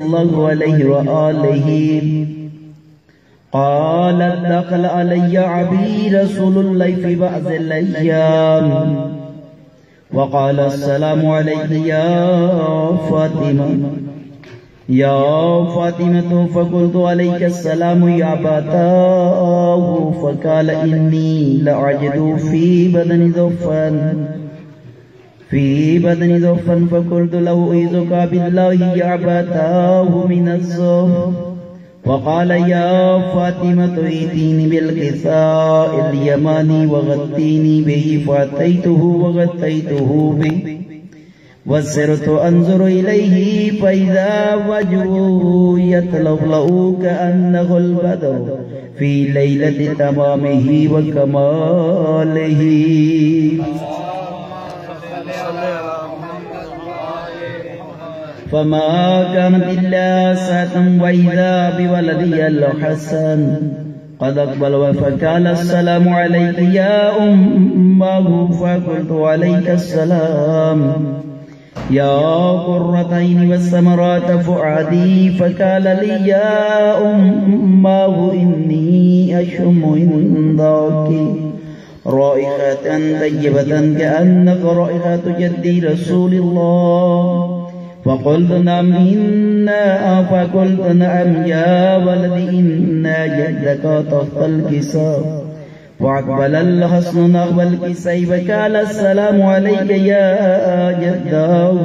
الله عليه وآله قال دخل علي عبي رسول الله في بعض الأيام وقال السلام عليك يا فاطمة فقلت عليك السلام يا أبتاه فقال إني لأجد في بدن ضعفا فقلت له أعوذك بالله يا أبتاه من الضعف وقال يا فاطمة ائتيني بالكساء اليماني وغطيني به فأتيته وغطيته به وسرت أنظر إليه فإذا وجهه يتلألأ كأنه البدر في ليلة تمامه وكماله. فما كانت إلا ساعة وإذا بولدي الحسن قد أقبل فقال السلام عليك يا أمه فقلت عليك السلام يا قرة عيني والثمرات فؤادي فقال لي يا أمه إني أشم عندك رائحة طيبة كأنك رائحة جدي رسول الله فقلت نعم فقلت نعم يا ولدي إن جدك تحت الكساء فأقبل الحسن نحو الكساء فقال السلام عليك يا جداه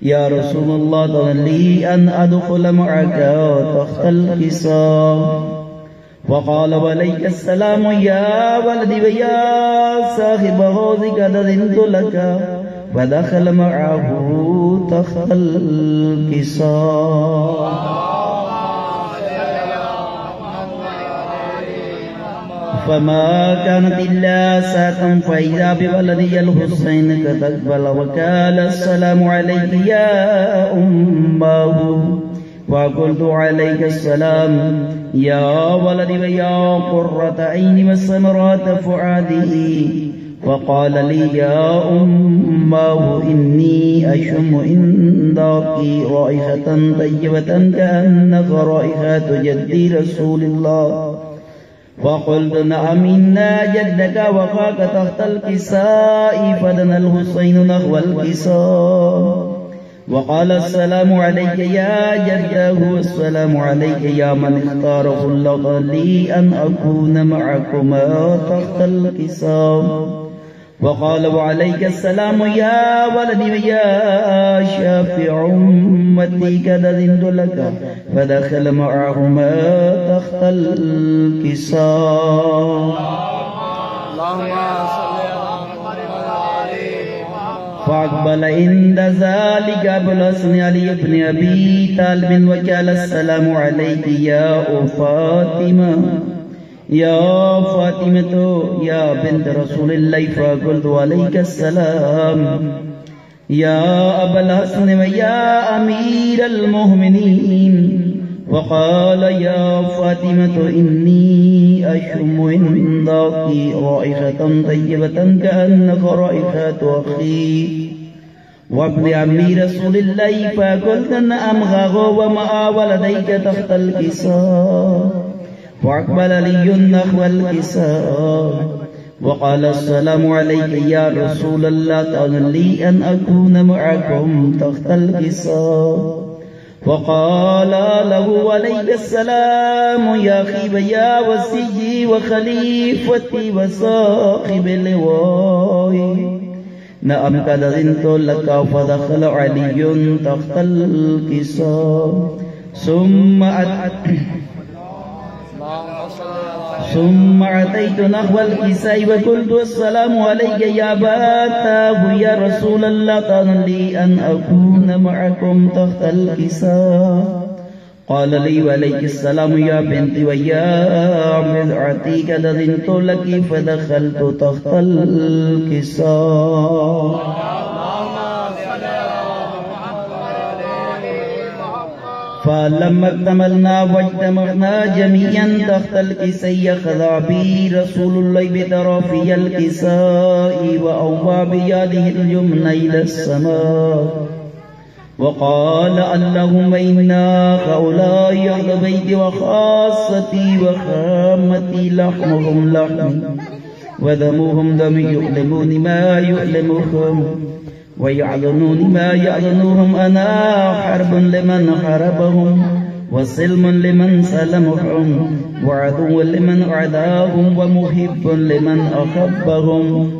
يا رسول الله طلب لي أن أدخل معك تحت الكساء وقال عليك السلام يا ولدي ويا صاحب حوضك أذنت لك فدخل معه تحت الكساء. فما كانت إلا ساعة فإذا بولدي الحسين قد أقبل وقال السلام عليك يا أمه وقلت عليك السلام يا ولدي ويا قرة عيني والثمرات فؤادي وقال لي يا أمه إني أشم عندك رائحة طيبة كأنك رائحة جدي رسول الله فقلت نعم إن جدك وقاك تحت الكساء فدنا الحسين نحو الكساء وقال السلام عليك يا جده والسلام عليك يا من اختاره الله لي أن أكون معكما تحت الكساء وقال وعليك السلام يا ولدي ويا شافع أمتي قد أذنت لك فدخل معهما تحت الكساء. فأقبل عند ذلك أبو الحسن علي بن أبي طالب وقال السلام عليك يا فاطمة يا فاطمة يا بنت رسول الله فقلت عليك السلام يا أبا الحسن ويا أمير المؤمنين وقال يا فاطمة إني أشم عندك رائحة طيبة كأنك رائحة أخي وابن عمي رسول الله فقلت نعم غاغو وما ولديك تحت الكساء فأقبل لي نحو الكساء وقال السلام عليك يا رسول الله تأذن لي أن أكون معكم تحت الكساء وقال له عليك السلام يا أخي ويا وسيدي وخليفتي وصاحب اللواء نعم قد أذنت لك فدخل علي تحت الكساء ثم أتيت نحو الكساء وقلت السلام عليك يا أبتاه يا رسول الله تأذن لي أن أكون معكم تحت الكساء قال لي وعليك السلام يا بنتي ويا مذعتي قد أذنت لك فدخلت تحت الكساء. فلما اكتملنا واجتمعنا جميعا تحت الكساء أخذ بي رسول الله بطرفي الكساء وأوفى بيده اليمنى إلى السماء وقال اللهم إنا هؤلاء أهل بيتي وخاصتي وخامتي لحمهم لحمي ودمهم دمي يؤلمون ما يؤلمهم ويعلنون ما يعلنوهم أنا حرب لمن حاربهم وسلم لمن سلمهم وعدو لمن عداهم ومحب لمن أحبهم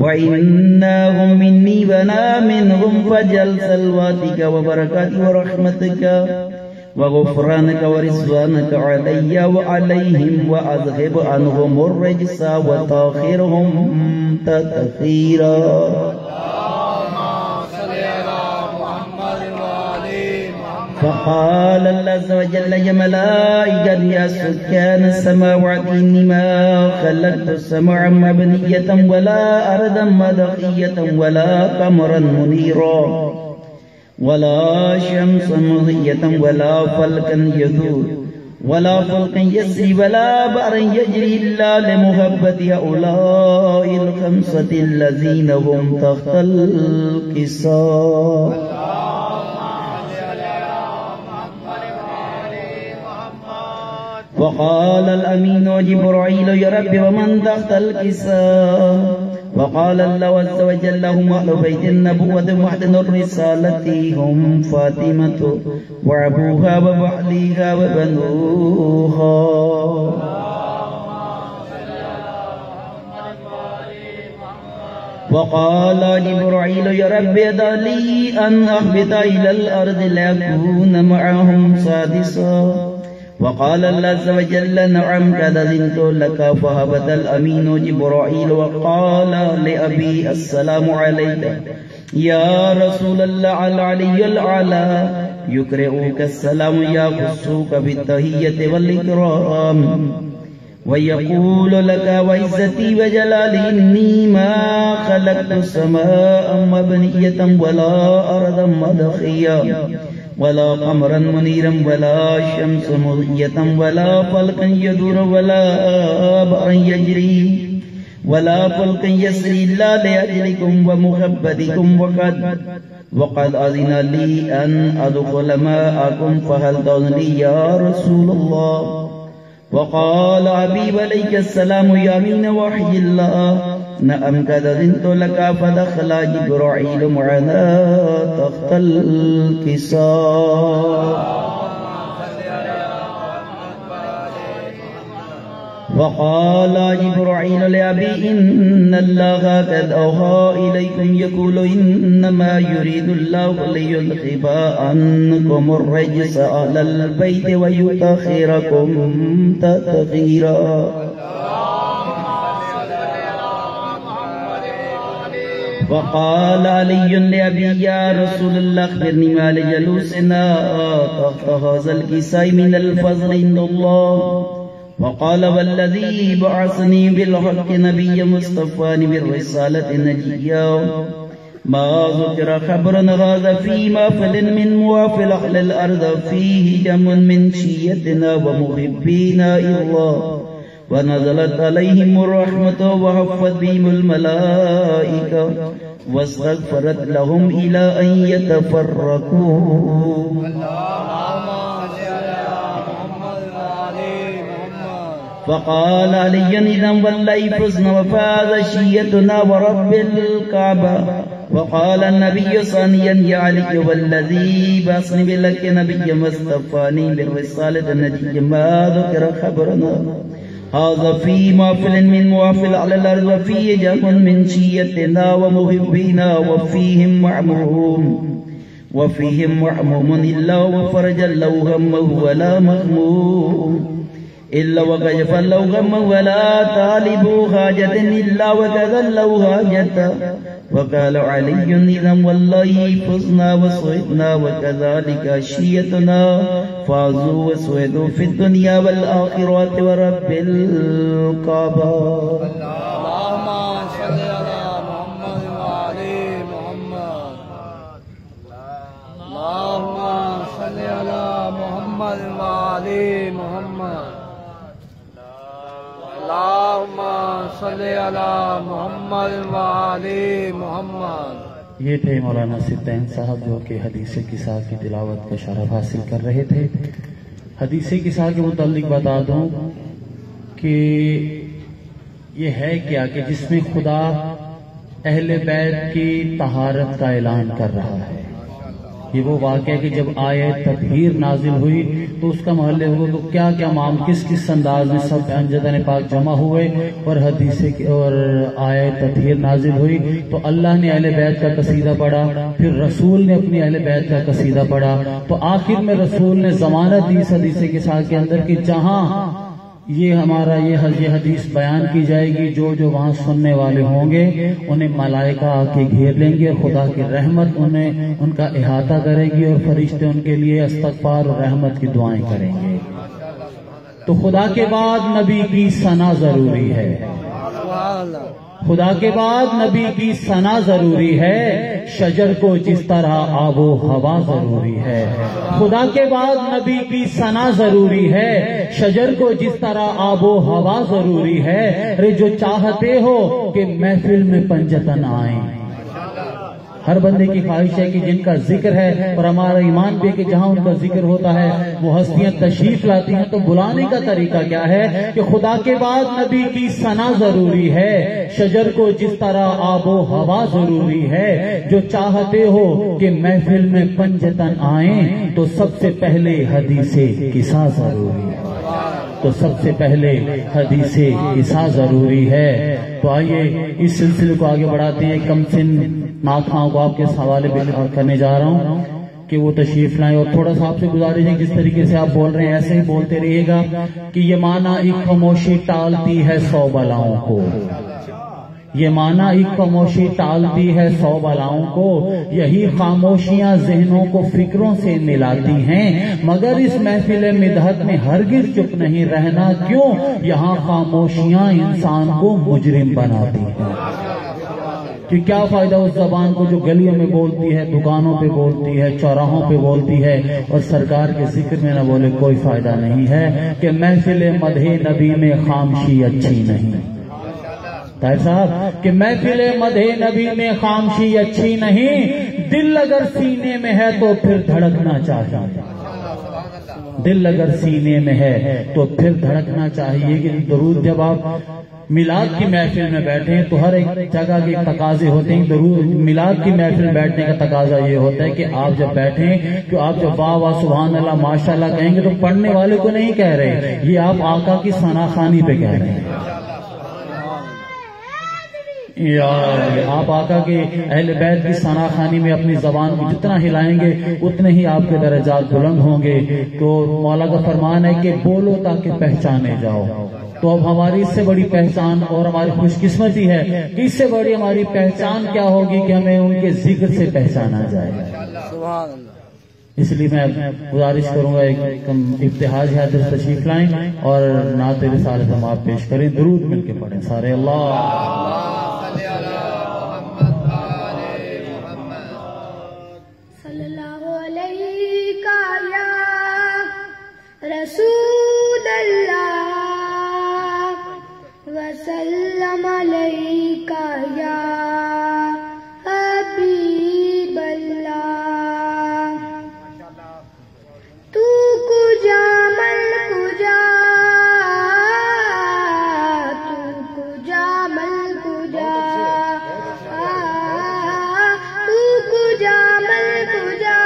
وإنهم مني وأنا منهم فجل سلواتك وبركاتك ورحمتك وغفرانك ورضوانك علي وعليهم وأذهب عنهم الرجس وطهرهم تطهيرا. فقال الله عز وجل يا ملائكة يا سكان السماوات إني ما خلقت السماء مبنية ولا أرضا مدخية ولا قمرا منيرا ولا شمسا مضية ولا فلكا يدور ولا فلكا يسري ولا بحر يجري إلا لمحبة هؤلاء الخمسة الذين هم تحت القصاص. وقال الأمين جبرائيل يا رب ومن تحت الكساء. وقال الله عز وجل هم أهل بيت النبوة ومعدن الرسالة هم فاطمة وأبوها وبعليها وبنوها. وقال جبرائيل يا رب ادع لي أن أهبط إلى الأرض لأكون معهم سادسا. وقال الله عز وجل نعم قد أذنت لك. فهبط الأمين جبرائيل وقال لأبي السلام عليك يا رسول الله العلي الأعلى يقرئك السلام يخصك بالتحية والإكرام ويقول لك وعزتي وجلالي إني ما خلقت السماء مبنية ولا أرضا مدخية ولا قمرا منيرا ولا شمس مضية ولا فلكا يدور ولا بحر يجري ولا فلكا يسري إلا لأجلكم ومحبتكم وقد أذن لي أن أدخل معكم فهل تأذنني يا رسول الله. وقال أبي عليك السلام يا أمين وحي الله نعم قد أذنت لك. فدخل جبرائيل معنا تحت الكساء. وقال جبرائيل لأبي إن الله قد أوحى إليكم يقول إنما يريد الله ليذهب عنكم الرجس أهل البيت ويطهركم تطهيرا. وقال علي لأبي يا رسول الله أخبرني ما لجلوسنا تحت هذا الكساء من الفضل عند الله. وقال والذي بعثني بالحق نبي مصطفى بالرسالة نجيا ما ذكر خبرنا هذا في مافل من موافل أهل الأرض فيه جم من شيتنا ومحبينا إلى الله ونزلت عليهم الرحمة وحفت بهم الملائكة واستغفرت لهم إلى أن يتفرقوا. فقال علي إذا والله فزنا وفاز شيتنا ورب الكعبة. وقال النبي ثانيا يا علي والذي بعثني بالحق نبي مصطفاني بالرسالة نجي ما ذكر خبرنا هذا في مافل من موافل على الأرض وفيه جم من شيتنا ومحبينا وفيهم معموم إلا وفرج له همه ولا مهموم إلا وكشف له غمه ولا طالب حاجة إلا وكذا له حاجة. وقال علي إذا والله فزنا وسعدنا وكذلك شيتنا فازوا وسعدوا في الدنيا والآخرة ورب الكعبة. اللهم صل على محمد وعلى محمد. اللهم صل على محمد وعلى محمد. اللهم صل على محمد وعلى محمد. یہ تھے مولانا سدین صاحب جو کہ حدیث قصہ کی تلاوت کا شرف حاصل کر رہے تھے۔ حدیث قصہ کے متعلق بتا دوں کہ یہ ہے کیا کہ جس میں خدا اہل بیت کی طہارت کا اعلان کر رہا ہے۔ یہ وہ واقعہ کہ جب آیت تطہیر نازل ہوئی تو اس کا محل ہوا تو کیا کیا کس انداز میں سب امجدان پاک جمع ہوئے اور اور آیت تطہیر نازل ہوئی تو اللہ نے اہل بیت کا قصیدہ پڑھا، پھر رسول نے اپنی اہل بیت کا قصیدہ پڑھا، تو آخر میں رسول نے ضمانت دی اس حدیث کے ساتھ کے اندر کہ جہاں یہ ہمارا یہ حدیث بیان کی جائے گی، جو وہاں سننے والے ہوں گے انہیں ملائکہ آ کے گھیر لیں گے، خدا کی رحمت ان کا احاطہ کرے گی اور فرشتے ان کے لیے استغفار اور رحمت کی دعائیں کریں گے۔ تو خدا کے بعد نبی کی ثنا ضروری ہے، خدا کے بعد نبی کی ثنا ضروری ہے، شجر کو جس طرح آب و ہوا ضروری ہے۔ خدا کے بعد نبی کی ثنا ضروری ہے، شجر کو جس طرح آب و ہوا ضروری ہے۔ ارے جو چاہتے ہو کہ محفل میں پنجتن آئیں، ہر بندے کی خواہش ہے کہ جن کا ذکر ہے، اور ہمارا ایمان بھی کہ جہاں ان کا ذکر ہوتا ہے وہ ہستیاں تشریف لاتی ہیں، تو بلانے کا طریقہ کیا ہے کہ خدا کے بعد نبی کی ثنا ضروری ہے، شجر کو جس طرح آب و ہوا ضروری ہے۔ جو چاہتے ہو کہ محفل میں پنجتن آئیں تو سب سے پہلے حدیث قصہ ضروری ہے، تو سب سے پہلے حدیث قصہ ضروری ہے۔ تو آئیے اس سلسلے کو آگے بڑھاتے ہیں۔ کم سن ناخواں کو آپ کے حوالے کرنے جا رہا ہوں کہ وہ تشریف لائیں، اور تھوڑا سا آپ سے گزارش ہے جس طریقے سے آپ بول رہے ہیں ایسے ہی بولتے رہیے گا کہ یہ معنی ایک خاموشی ٹالتی ہے 100 بلاؤں کو، یہ معنی ایک خاموشی ٹالتی ہے 100 بلاؤں کو، یہی خاموشیاں ذہنوں کو فکروں سے ملاتی ہیں، مگر اس محفل مدحت میں ہرگز چپ نہیں رہنا، کیوں یہاں خاموشیاں انسان کو مجرم بناتی ہیں۔ کہ کیا فائدہ اس زبان کو جو گلیوں میں بولتی ہے، دکانوں پہ بولتی ہے، چوراہوں پہ بولتی ہے اور سرکار کے ذکر میں نہ بولے، کوئی فائدہ نہیں ہے۔ کہ محفل مدح نبی میں خامشی اچھی نہیں، طاہر صاحب کہ محفل مدح نبی میں خامشی اچھی نہیں، دل اگر سینے میں ہے تو پھر دھڑکنا چاہیے، دل اگر سینے میں ہے تو پھر دھڑکنا چاہیے۔ کہ درود جب آپ میلاد کی محفل میں بیٹھے ہیں تو ہر ایک جگہ کے تقاضے ہوتے ہیں، درود میلاد کی محفل میں بیٹھنے کا تقاضا یہ ہوتا ہے کہ آپ جب بیٹھیں کہ آپ جب واہ واہ سبحان اللہ ماشاءاللہ کہیں گے تو پڑھنے والے کو نہیں کہہ رہے، یہ آپ آقا کی ثنا خوانی پہ کہہ رہے ہیں۔ آپ آقا کے اہل بیت کی ثنا خوانی میں اپنی زبان کو جتنا ہلائیں گے اتنے ہی آپ کے درجات بلند ہوں گے۔ تو مولا کا فرمان ہے کہ بولو تاکہ پہچانے جاؤ۔ تو اب ہماری اس سے بڑی پہچان اور ہماری خوش قسمتی ہے کہ اس سے بڑی ہماری پہچان کیا ہوگی کہ ہمیں ان کے ذکر سے پہچانا جائے۔ اس لیے میں گزارش کروں گا ایک ابتہاج ہے حضرت تشریف لائیں اور نعت رسالت ہم آپ پیش کریں، درود مل کے پڑھیں سارے۔ اللہ رسول اللہ وسلم علیکہ یا حبیب اللہ، تو کجا من کجا، تو کجا من کجا، تو کجا من کجا،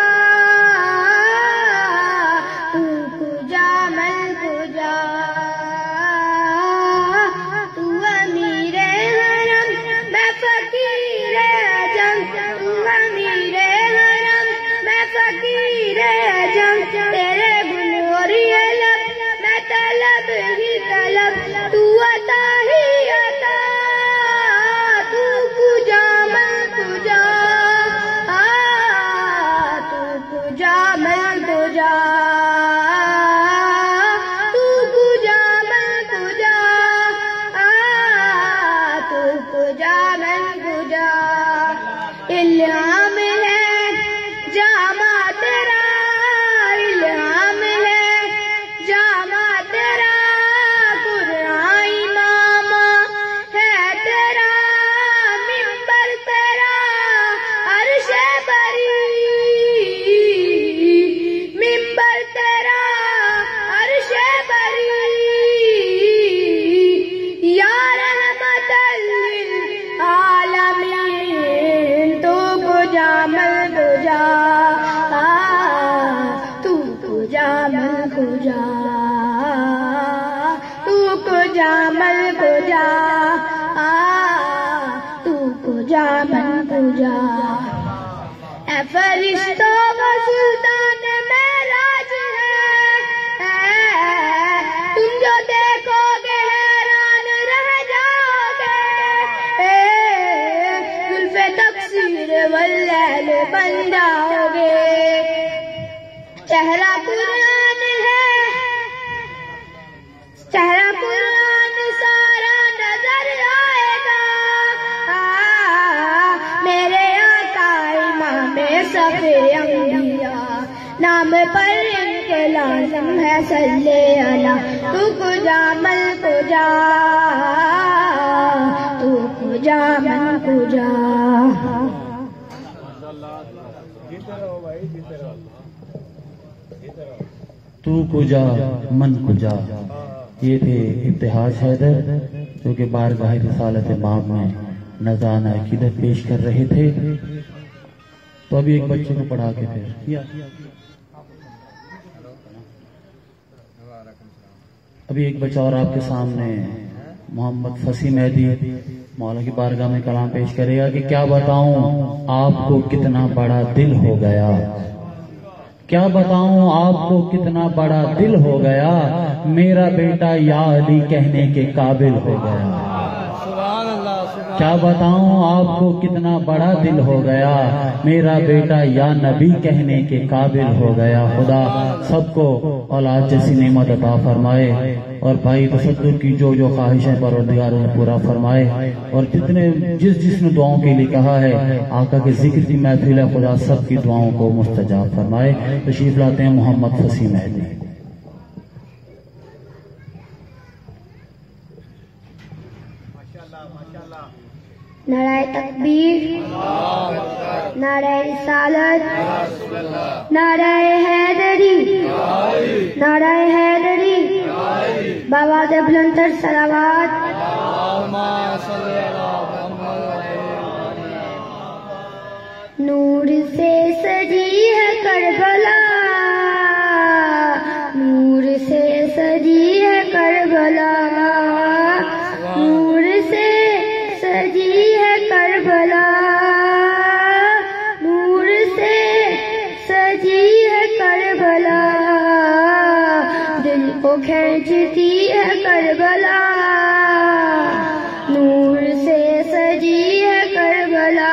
تیرے گل اور یہ لب میں طلب ہی طلب، تو عطا ہی عطا، تو کجا من کجا، تو کجا من کجا، تو کجا من کجا، تو کجا من کجا۔ الہام ہے جامع تیرا، الہام ہے جامع تیرا، قرآن من کجا تو کجا من کجا تو کجا من کجا اے فرشتوں و سلطان معراج ہے تم جو دیکھو گے حیران رہ جاؤ گے زلف تقصیر واللیل بن جاؤ گے چہرہ قرآن ہے چہرہ قرآن سارا نظر آئے گا میرے آقا امام سفر انبیاء نام پر ان کے لازم ہے صلی اللہ تو کجا من کجا تو کجا من کجا تو کجا من کجا یہ تھے ابتہاج حیدر جو کہ بارگاہ رسالت باب میں نذرانہ عقیدت پیش کر رہے تھے. تو ابھی ایک بچے کو پڑھا کے پھر ابھی ایک بچہ اور آپ کے سامنے محمد فصیح مہدی مولا کی بارگاہ میں کلام پیش کرے گا کہ کیا بتاؤں آپ کو کتنا بڑا دل ہو گیا, کیا بتاؤں آپ کو کتنا بڑا دل ہو گیا, میرا بیٹا یا علی کہنے کے قابل ہو گیا. کیا بتاؤں آپ کو کتنا بڑا دل ہو گیا, میرا بیٹا یا نبی کہنے کے قابل ہو گیا. خدا سب کو اولاد جیسی نعمت عطا فرمائے اور بھائی تصدق کی جو جو خواہشیں پروردگار نے پورا فرمائے, اور جتنے جس نے دعاؤں کے لیے کہا ہے آقا کے ذکر کی محفل ہے, خدا سب کی دعاؤں کو مستجاب فرمائے. تشریف لاتے ہیں محمد فصیح مہدی. نعرہ تکبیر, نعرہ رسالت, نعرہ حیدری, نعرہ حیدری, بآواز بلندتر صلوات. نور سے سجی ہے کربلا, نور سے سجی ہے کربلا, نور سے سجی ہے کربلا, نور سے سجی ہے کربلا, دل کو کھینچتی ہے کربلا, نور سے سجی ہے کربلا.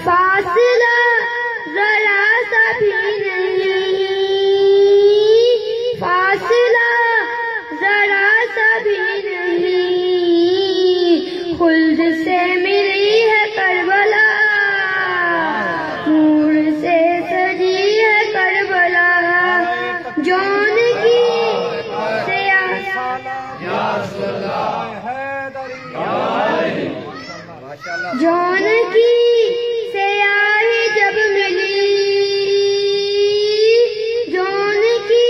فاصلہ ذرا سا بھی نہیں, فاصلہ ذرا سا بھی نہیں, خلد سے ملی ہے کربلا, نور سے سجی ہے کربلا. جون کی جون کی سیاہی جب ملی, جون کی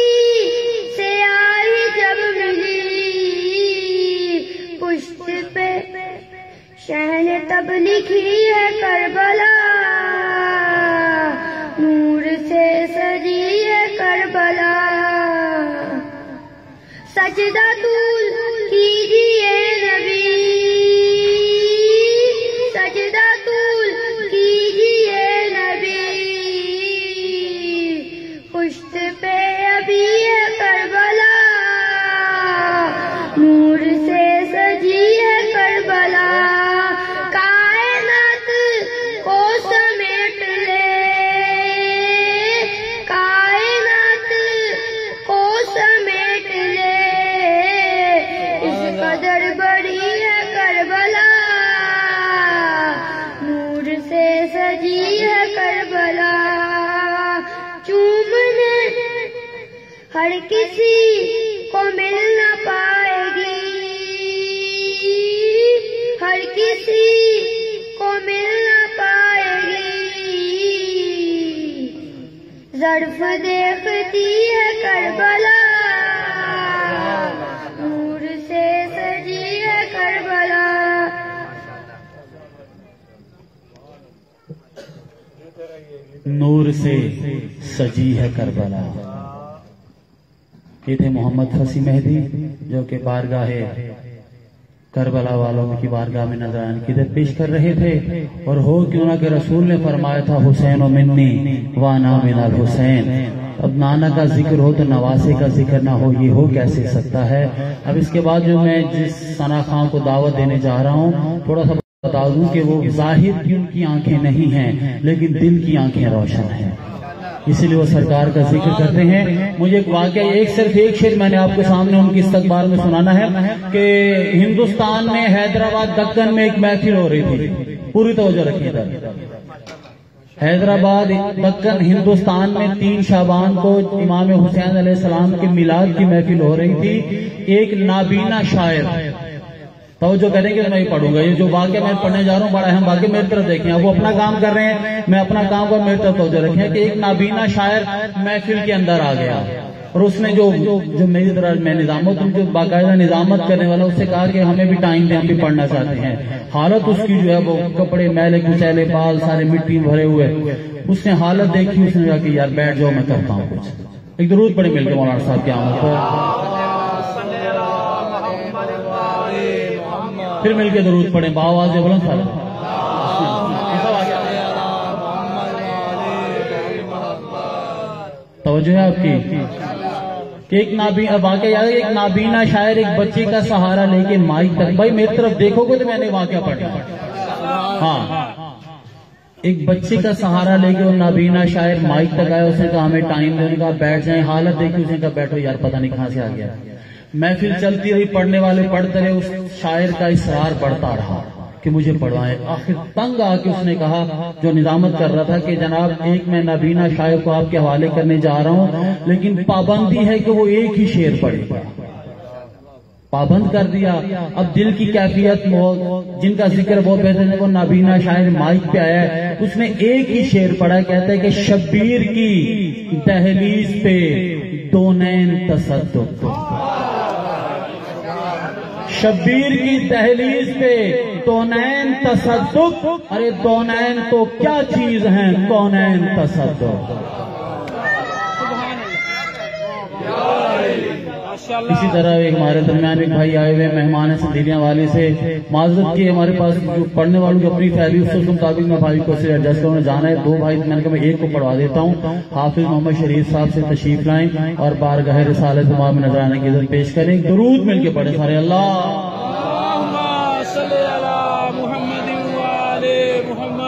سیاہی جب ملی, پشت پہ شہن تب لکھی ہے کربلا, نور سے سجی ہے کربلا. سجدہ طول کیجئے نبی, سجدہ طول کیجئے نبی, پشت پہ ابھی ہے کربلا, نور سے سجی ہے کربلا. کائنات کو سمیٹ لے, کائنات کو سمیٹ لے, اس قدر بڑی ہے کربلا, نور سے سجی ہے کربلا. چومنے ہر کسی کو مل نہ پائے گی, ہر کسی کو مل نہ پائے گی, ظرف دیکھتی ہے کربلا, نور سے سجی ہے کربلا. نور سے سجی ہے کربلا. یہ تھے محمد فصیح مہدی جو کہ بارگاہ کربلا والوں کی بارگاہ میں نذرانہ عقیدت پیش کر رہے تھے، اور ہو کیوں نہ کہ رسول نے فرمایا تھا حسین و منی وانا من الحسین. اب نانا کا ذکر ہو تو نواسے کا ذکر نہ ہو، یہ ہو کیسے سکتا ہے؟ اب اس کے بعد جو میں جس ثنا خان کو دعوت دینے جا رہا ہوں، تھوڑا سا بتا دوں کہ وہ ظاہر کی ان کی آنکھیں نہیں ہیں لیکن دل کی آنکھیں روشن ہیں، اسی لیے وہ سرکار کا ذکر کرتے ہیں. مجھے ایک واقعہ صرف ایک شعر میں نے آپ کے سامنے ان کی استقبال میں سنانا ہے کہ ہندوستان میں حیدرآباد دکن میں ایک محفل ہو رہی تھی، پوری توجہ رکھیے گا. حیدرآباد دکن ہندوستان میں 3 شعبان کو امام حسین علیہ السلام کے میلاد کی محفل ہو رہی تھی. ایک نابینا شاعر، توجہ کریں گے، میں پڑھوں گا یہ جو واقعہ میں پڑھنے جا رہا ہوں، بڑا اہم واقعہ، میری طرف دیکھیں. وہ اپنا کام کر رہے ہیں، میں اپنا کام کر، میری طرف توجہ رکھیں کہ ایک نابینا شاعر محفل کے اندر آ گیا اور اس نے جو میری طرح میں نظامت جو باقاعدہ نظامت کرنے والا اس سے کہا کہ ہمیں بھی ٹائم دیں، ہم بھی پڑھنا چاہتے ہیں. حالت اس کی جو ہے وہ کپڑے میلے کچیلے، بال سارے مٹی بھرے ہوئے. اس نے حالت دیکھی، اس نے کہا کہ یار بیٹھ جاؤ میں کرتا ہوں کچھ. ایک درود پڑھیں مل کے مولانا صاحب کی آمد پر، پھر مل کے درود پڑھیں باواز بلند سارے. توجہ ہے آپ کی کہ ایک نابینا شاعر ایک بچے کا سہارا لے کے مائک تک، بھائی میری طرف دیکھو گے تو میں نے واقعہ پڑھا. ہاں، ایک بچے کا سہارا لے کے وہ نابینا شاعر مائک تک آیا. اس نے کہا ہمیں ٹائم دے، کہا بیٹھ جائیں. حالت دیکھی، اس نے کہا بیٹھو یار، پتہ نہیں کہاں سے آ گیا. محفل چلتی رہی، پڑھنے والے پڑھتے رہے، اس شاعر کا اصرار بڑھتا رہا کہ مجھے پڑھوائیں. آخر تنگ آ کے اس نے کہا، جو نظامت کر رہا تھا، کہ جناب ایک میں نابینا شاعر کو آپ کے حوالے کرنے جا رہا ہوں، لیکن پابندی ہے کہ وہ ایک ہی شعر پڑھے. پابند کر دیا. اب دل کی کیفیت جن کا ذکر بہت بہتر ہے، وہ نابینا شاعر مائک پہ آیا ہے، اس نے ایک ہی شعر پڑھا. کہتا ہے کہ شبیر کی دہلیز پہ دو نین تصدق، شبیر کی دہلیز پہ دونین تصدق. ارے دونین تو کیا چیز ہیں، کونین تصدق. اسی طرح ایک ہمارے درمیان ایک بھائی آئے ہوئے مہمان ہیں سندھیلیاں والی سے، معذرت کی ہمارے پاس جو پڑھنے والوں کی اپنی فیلی اس کے مطابق میں بھائی کو صرف ایڈجسٹ کرنے جانا ہے. 2 بھائی میں نے کہا میں ایک کو پڑھوا دیتا ہوں. حافظ محمد شریف صاحب سے تشریف لائیں اور بارگاہ رسالت امام میں نذرانہ عقیدت پیش کریں. درود مل کے پڑھیں سارے. اللہ صلی علی محمد و آل محمد.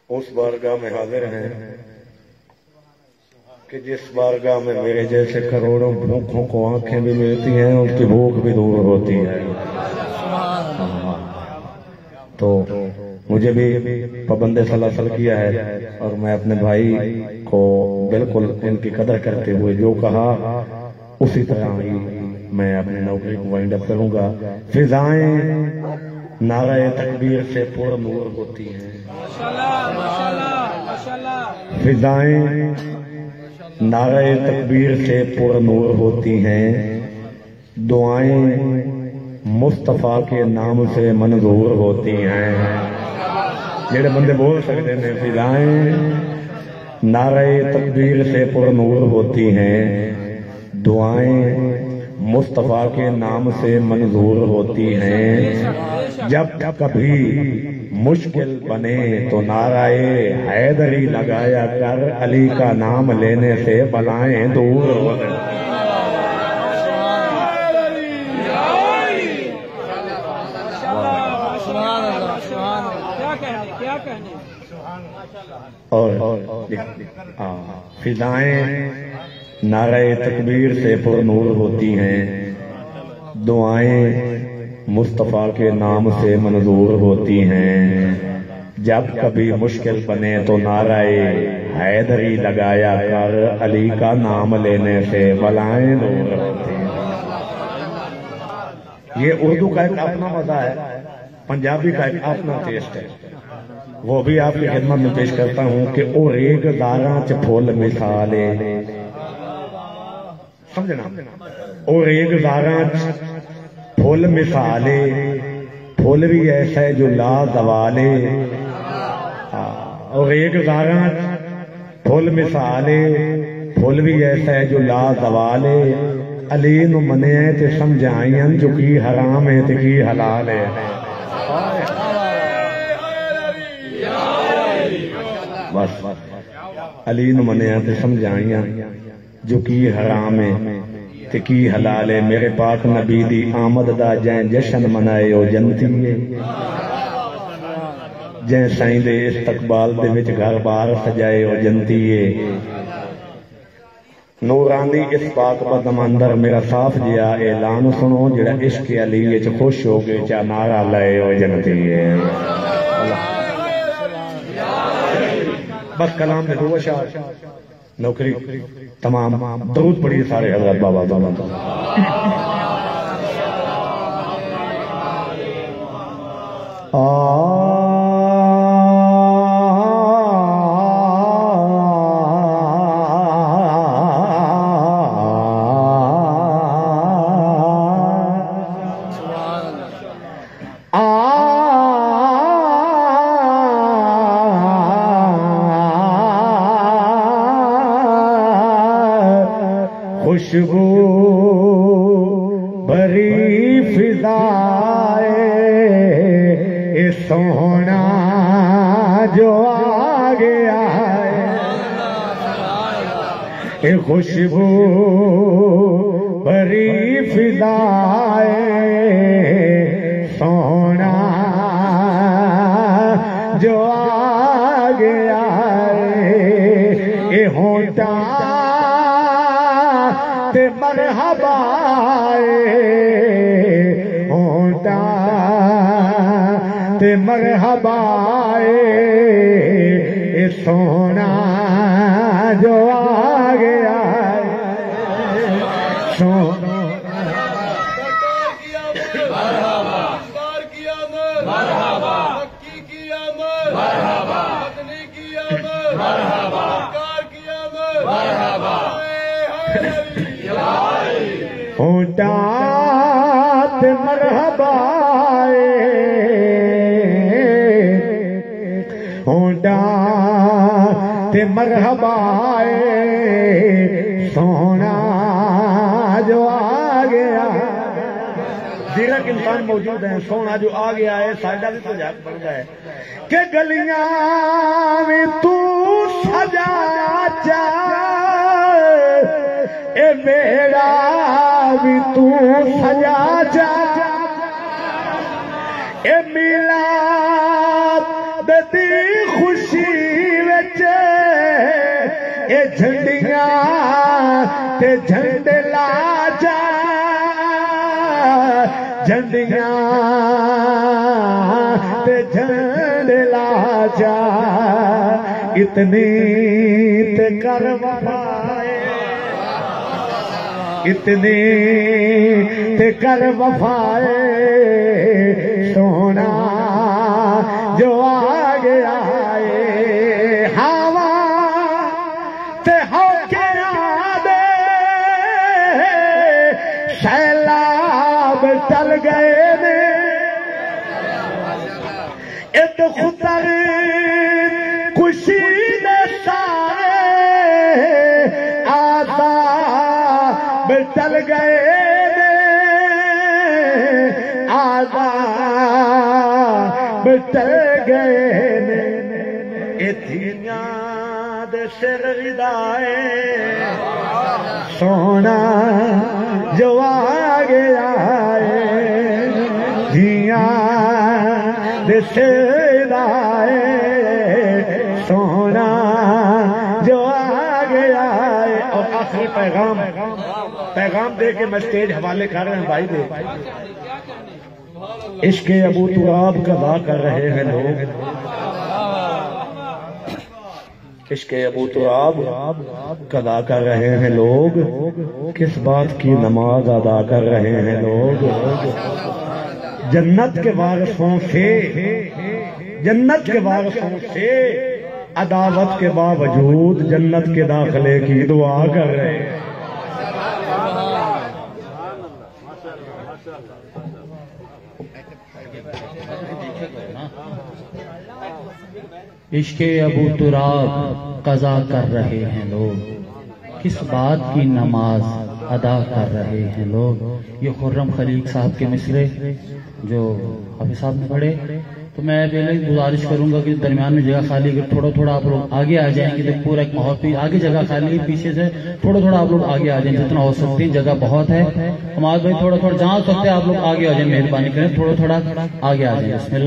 اس بارگاہ میں حاضر ہیں کہ جس بارگاہ میں میرے جیسے کروڑوں بھوکوں کو آنکھیں بھی ملتی ہیں، ان کی بھوک بھی دور ہوتی ہے. تو مجھے بھی پابند سلاسل کیا ہے اور میں اپنے بھائی کو بالکل ان کی قدر کرتے ہوئے جو کہا اسی طرح ہی میں اپنی نوکری کو وائنڈ اپ کروں گا. فضائیں نعرہ تکبیر سے پر نور ہوتی ہیں، فضائیں نعرہ تکبیر سے پر نور ہوتی ہیں، دعائیں مصطفیٰ کے نام سے منظور ہوتی ہیں. جڑے بندے بول سکتے ہیں فضائیں نعرہ تکبیر سے پر نور ہوتی ہیں، دعائیں مصطفیٰ کے نام سے منظور ہوتی ہیں. جب کبھی مشکل بنے تو نعرہ حیدری لگایا کر، علی کا نام لینے سے بلائیں دور ہوتی ہیں. اور فضائیں نعرہ تکبیر سے پر نور ہوتی ہیں، دعائیں مصطفیٰ کے نام سے منظور ہوتی ہیں. جب کبھی مشکل بنے تو نعرہ حیدری لگایا کر، علی کا نام لینے سے بلائیں دور ہوتی ہیں. یہ اردو کا ایک اپنا مزہ ہے، پنجابی کا ایک اپنا ٹیسٹ ہے، وہ بھی آپ کی خدمت میں پیش کرتا ہوں کہ او ریگ داراں چ پھول مثالے. سمجھنا، او ریگ داراں چ پھول مثالے، پھول بھی ایسا ہے جو لا زوال ہے، اور ایک زاراں پھول مثال ہے، پھول بھی ایسا ہے جو لا زوال ہے، علی نو منیا تے سمجھائیاں جو کی حرام ہے تے کی حلال ہے۔ بس علی نو منیا تے سمجھائیاں جو کی حرام ہے تے کی حلال ہے۔ میرے پاک نبی دی آمد دا جائیں جشن منائے او جنتی ہے، جائیں سائیں دے استقبال دے وچ گھر بار سجائے او جنتی ہے۔ نورانی اس پاک بدم اندر میرا صاف جیا اعلان سنو، جڑا عشق علی وچ خوش ہو گئے چا نعرہ لائے او جنتی ہے۔ بس کلام میں دو اشعار نوکری تمام درود پڑھیے سارے حضرات بابا خوشبو بھری فضائے اے سونا جو آ گیا ہے، اے خوشبو بھری فضائے سونا جو آ گیا ہے، اے ہونٹا تے مرحبا ہونٹا تے مرحبا اے سونا جو آ گیا سونا ہونٹا تے مرحبا ہونٹا تے مرحبا سونا جو آ گیا۔ زیرک انسان موجود ہیں، سونا جو آ گیا ہے ساڈا بھی تو جاگ بن گیا ہے کہ گلیاں میں تو سجا جا، اے میرا بھی تو سجا جا، اے میلاد دی خوشی وچ اے جھنڈیاں تے جھنڈے لا جا، جھنڈیاں تے جھنڈے لا جا، اتنی تے کر وفائے، اتنی تے کر وفائے سونا جو آ گیا ہے، ہوا تے ہو کے آدے سیلاب ٹل گئے نے، ات خطر خوشی دے سارے آداب ٹل گئے آداب ٹل گئے اتھیاں دے سر ردائے سونا جو آ گیا ہے، دھیاں دے سر ردائے سونا جو آ گیا ہے۔ اور آخری پیغام دے کے میں سٹیج حوالے کر رہے ہیں بھائی دے، عشق ابو تراب قضا کر رہے ہیں لوگ، عشق ابو تراب قضا کر رہے ہیں لوگ، کس بات کی نماز ادا کر رہے ہیں لوگ، جنت کے وارثوں سے، جنت کے وارثوں سے عداوت کے باوجود جنت کے داخلے کی دعا کر رہے ہیں۔ عشق ابو تراب قضا کر رہے ہیں لوگ، کس بات کی نماز ادا کر رہے ہیں لوگ. یہ خرم خلیق صاحب کے مصرے جو حافظ صاحب نے پڑھے. تو میں پہلے گزارش کروں گا کہ درمیان میں جگہ خالی، اگر تھوڑا تھوڑا آپ لوگ آگے آ جائیں گے تو پورا ایک ماحول پہ آگے جگہ خالی، پیچھے سے تھوڑا تھوڑا آپ لوگ آگے آ جائیں جتنا ہو سکتے ہیں، جگہ بہت ہے. ہمارے بھائی تھوڑا تھوڑا جہاں ہو سکتے ہیں آپ لوگ آگے آ جائیں، مہربانی کریں تھوڑا تھوڑا آگے آ جائیں. بسم اللہ.